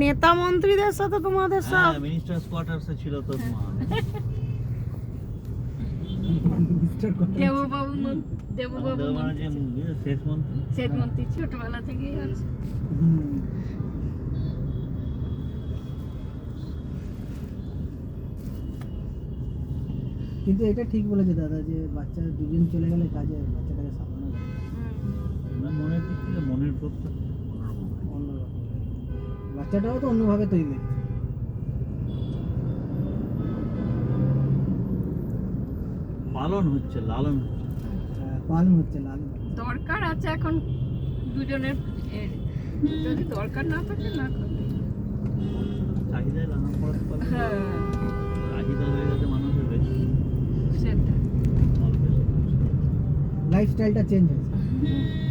নেতা মন্ত্রীদের সাথে তোমাদের সব মিনিস্টার্স কোয়ার্টার্সে ছিল তোর মা। দেববাবু দেববাবু মানে যে শেষ মন্ত্রী, সেট মন্ত্রী ছোটবেলা থেকেই আছে। কিন্তু এটা ঠিক বলেছে দাদা যে বাচ্চা দুদিন চলে গেলে কাজে বাচ্চাটাকে সামলানো যায় না মনের দিক থেকে মনের প্রত্যেক অন্যরকম। বাচ্চাটাও তো অন্যভাবে তৈরি হচ্ছে। পালন হচ্ছে, লালন হচ্ছে। পালন হচ্ছে লাল দরকার আছে এখন দুজনের এর। যদি দরকার না থাকে না করতে। চাহিদায় লালন পড়াতে পারলে হ্যাঁ চাহিদা হয়ে গেছে মানুষের বেশি, সেটা অল্পের লাইফস্টাইলটা চেঞ্জ হয়েছে। হুম।